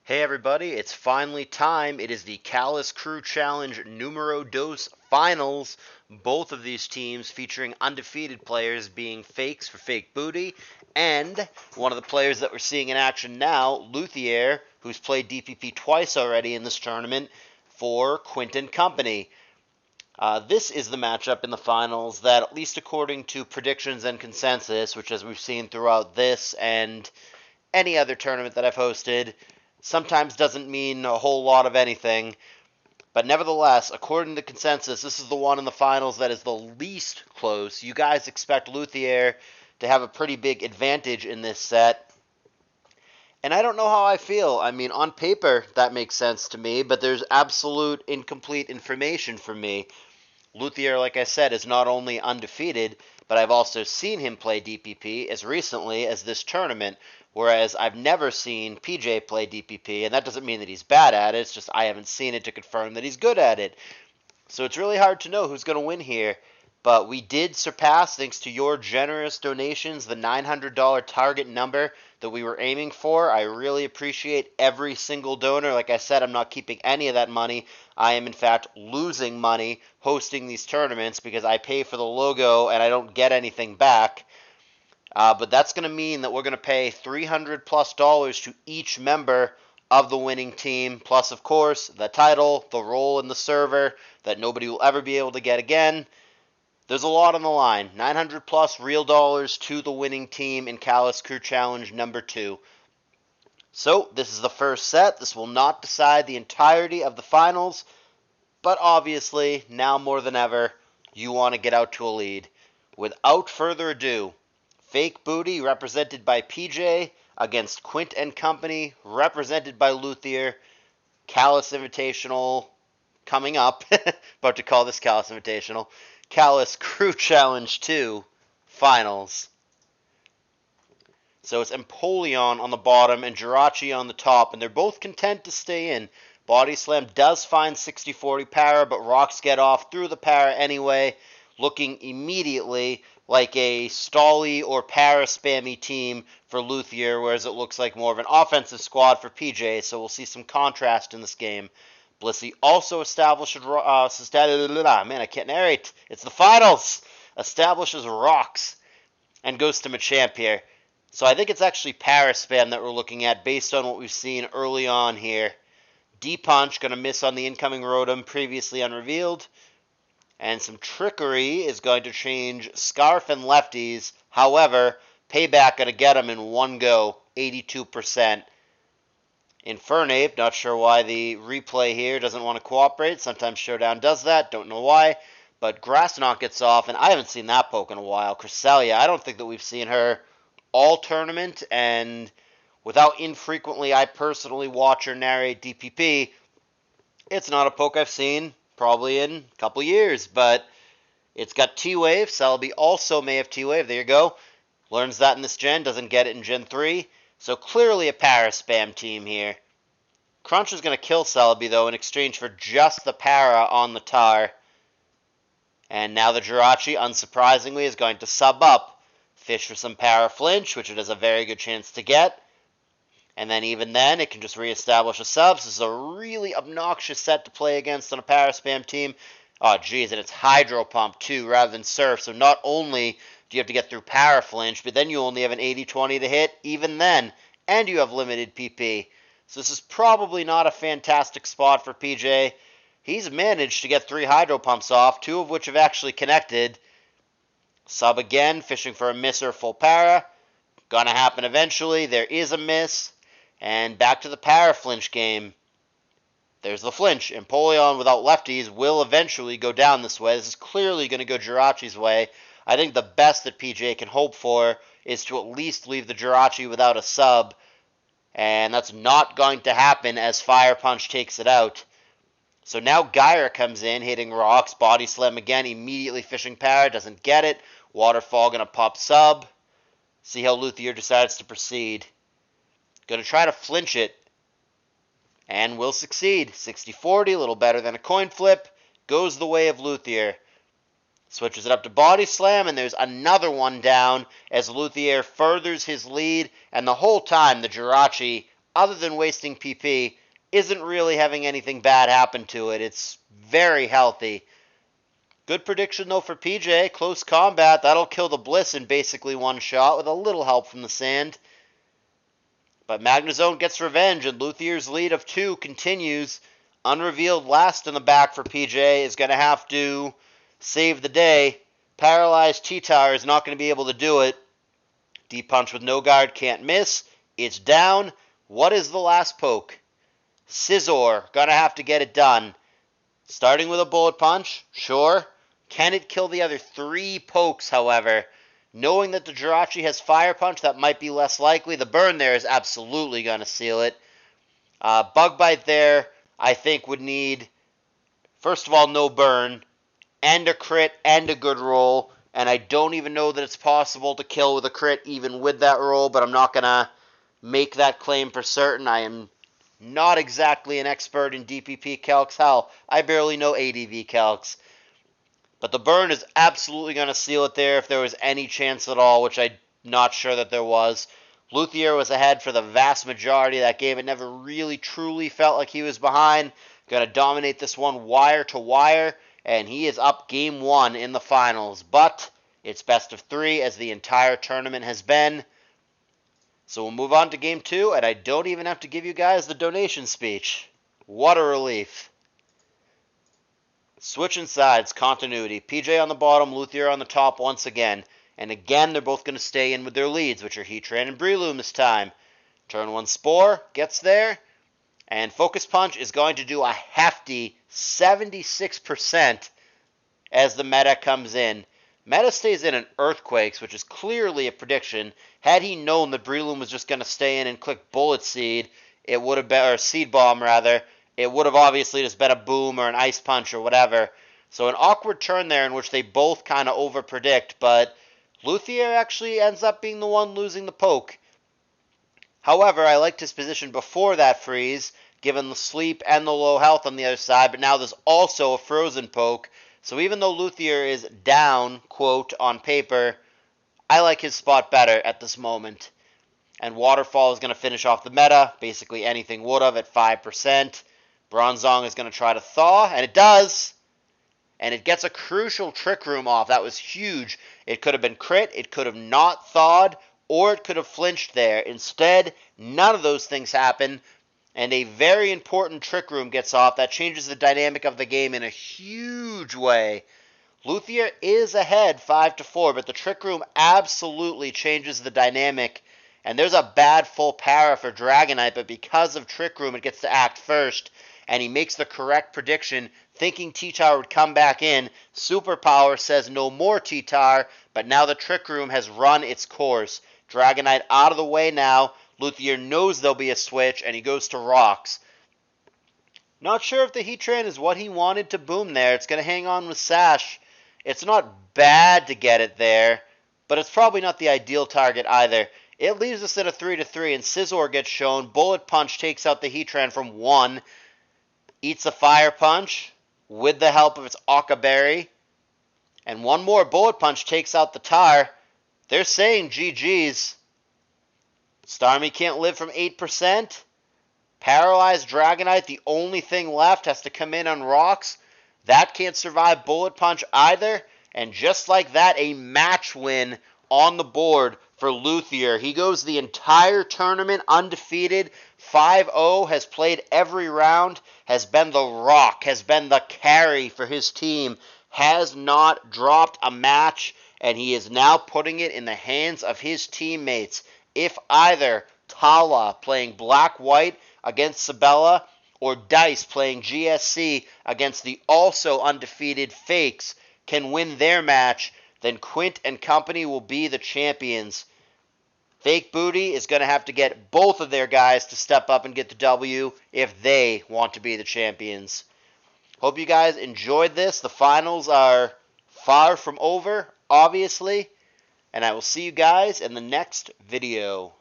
Hey everybody, it's finally time. It is the Callus Crew Challenge Numero Dos Finals. Both of these teams featuring undefeated players being fakes for fake booty. And one of the players that we're seeing in action now, Luthier, who's played DPP twice already in this tournament for Quint and Company. This is the matchup in the finals that, at least according to predictions and consensus, which as we've seen throughout this and any other tournament that I've hosted, sometimes doesn't mean a whole lot of anything. But nevertheless, according to consensus, this is the one in the finals that is the least close. You guys expect Luthier to have a pretty big advantage in this set. And I don't know how I feel. I mean, on paper, that makes sense to me, but there's absolute incomplete information for me. Luthier, like I said, is not only undefeated, but I've also seen him play DPP as recently as this tournament, whereas I've never seen PJ play DPP, and that doesn't mean that he's bad at it, it's just I haven't seen it to confirm that he's good at it. So it's really hard to know who's going to win here, but we did surpass, thanks to your generous donations, the $900 target number that we were aiming for. I really appreciate every single donor. Like I said, I'm not keeping any of that money. I am, in fact, losing money hosting these tournaments because I pay for the logo and I don't get anything back. But that's going to mean that we're going to pay $300+ to each member of the winning team, plus, of course, the title, the role in the server that nobody will ever be able to get again. There's a lot on the line. 900+ real dollars to the winning team in Callus Crew Challenge number 2. So, this is the first set. This will not decide the entirety of the finals, but obviously, now more than ever, you want to get out to a lead. Without further ado, Fake Booty, represented by PJ, against Quint and Company, represented by Luthier. Callus Invitational coming up. About to call this Callus Invitational. Callus Crew Challenge 2 Finals. So it's Empoleon on the bottom and Jirachi on the top, and they're both content to stay in. Body Slam does find 60-40 para, but rocks get off through the para anyway, looking immediately like a stally or para spammy team for Luthier, whereas it looks like more of an offensive squad for PJ, so we'll see some contrast in this game. Blissey also establishes man, I can't narrate. It's the finals. Establishes rocks and goes to Machamp here. So I think it's actually para spam that we're looking at based on what we've seen early on here. D-Punch going to miss on the incoming Rotom, previously unrevealed. And some trickery is going to change Scarf and Lefties. However, Payback going to get him in one go, 82%. Infernape, not sure why the replay here doesn't want to cooperate. Sometimes Showdown does that, don't know why. But Grass Knot gets off, and I haven't seen that poke in a while. Cresselia, I don't think that we've seen her all tournament, and without infrequently I personally watch or narrate DPP, it's not a poke I've seen probably in a couple years, but it's got T-Wave. Celebi also may have T-Wave. There you go. Learns that in this gen, doesn't get it in Gen 3. So clearly a para spam team here. Crunch is going to kill Celebi, though, in exchange for just the para on the tar. And now the Jirachi, unsurprisingly, is going to sub up. Fish for some para flinch, which it has a very good chance to get. And then even then, it can just reestablish a sub. This is a really obnoxious set to play against on a para spam team. Oh, geez, and it's Hydro Pump, too, rather than Surf. So not only do you have to get through para flinch, but then you only have an 80-20 to hit, even then. And you have limited PP. So this is probably not a fantastic spot for PJ. He's managed to get 3 Hydro Pumps off, 2 of which have actually connected. Sub again, fishing for a miss or full para. Gonna happen eventually. There is a miss. And back to the para flinch game. There's the flinch. Empoleon without lefties will eventually go down this way. This is clearly going to go Jirachi's way. I think the best that PJ can hope for is to at least leave the Jirachi without a sub. And that's not going to happen as Fire Punch takes it out. So now Gyra comes in, hitting rocks. Body Slam again, immediately fishing para. Doesn't get it. Waterfall going to pop sub. See how Luthier decides to proceed. Going to try to flinch it. And will succeed. 60-40, a little better than a coin flip. Goes the way of Luthier. Switches it up to Body Slam, and there's another one down as Luthier furthers his lead. And the whole time, the Jirachi other than wasting PP, isn't really having anything bad happen to it. It's very healthy. Good prediction, though, for PJ. Close combat. That'll kill the Bliss in basically one shot with a little help from the sand. But Magnezone gets revenge, and Luthier's lead of 2 continues. Unrevealed last in the back for PJ is going to have to save the day. Paralyzed T-Tar is not going to be able to do it. Deep Punch with no guard can't miss. It's down. What is the last poke? Scizor. Going to have to get it done. Starting with a Bullet Punch, sure. Can it kill the other 3 pokes, however? Knowing that the Jirachi has Fire Punch, that might be less likely. The burn there is absolutely going to seal it. Bug Bite there, I think, would need, first of all, no burn, and a crit, and a good roll. And I don't even know that it's possible to kill with a crit even with that roll, but I'm not going to make that claim for certain. I am not exactly an expert in DPP calcs. Hell, I barely know ADV calcs. But the burn is absolutely going to seal it there if there was any chance at all, which I'm not sure that there was. Luthier was ahead for the vast majority of that game. It never really truly felt like he was behind. Going to dominate this one wire to wire, and he is up game 1 in the finals. But it's best of 3 as the entire tournament has been. So we'll move on to game 2, and I don't even have to give you guys the donation speech. What a relief. Switching sides, continuity. PJ on the bottom, Luthier on the top once again. And again, they're both going to stay in with their leads, which are Heatran and Breloom this time. Turn 1 Spore, gets there. And Focus Punch is going to do a hefty 76% as the meta comes in. Meta stays in an Earthquakes, which is clearly a prediction. Had he known that Breloom was just going to stay in and click Bullet Seed, it would have been, or Seed Bomb rather, it would have obviously just been a Boom or an Ice Punch or whatever. So an awkward turn there in which they both kind of over-predict, but Luthier actually ends up being the one losing the poke. However, I liked his position before that freeze, given the sleep and the low health on the other side, but now there's also a frozen poke. So even though Luthier is down, quote, on paper, I like his spot better at this moment. And Waterfall is going to finish off the meta. Basically anything would have at 5%. Bronzong is going to try to thaw, and it does. And it gets a crucial Trick Room off. That was huge. It could have been crit, it could have not thawed, or it could have flinched there. Instead, none of those things happen, and a very important Trick Room gets off. That changes the dynamic of the game in a huge way. Luthier is ahead 5-4, but the Trick Room absolutely changes the dynamic. And there's a bad full para for Dragonite, but because of Trick Room, it gets to act first. And he makes the correct prediction, thinking T-Tar would come back in. Superpower says no more T-Tar, but now the Trick Room has run its course. Dragonite out of the way now. Luthier knows there'll be a switch, and he goes to Rocks. Not sure if the Heatran is what he wanted to boom there. It's going to hang on with Sash. It's not bad to get it there, but it's probably not the ideal target either. It leaves us at a 3-3, and Scizor gets shown. Bullet Punch takes out the Heatran from 1. Eats a Fire Punch with the help of its Occa Berry. And one more Bullet Punch takes out the Tar. They're saying GG's. Starmie can't live from 8%. Paralyzed Dragonite, the only thing left, has to come in on Rocks. That can't survive Bullet Punch either. And just like that, a match win on the board for Luthier. He goes the entire tournament undefeated. 5-0, has played every round, has been the rock, has been the carry for his team, has not dropped a match, and he is now putting it in the hands of his teammates. If either Tala playing Black-White against Sabella, or Dice playing GSC against the also undefeated Fakes can win their match, then Quint and company will be the champions. Fake Booty is going to have to get both of their guys to step up and get the W if they want to be the champions. Hope you guys enjoyed this. The finals are far from over, obviously. And I will see you guys in the next video.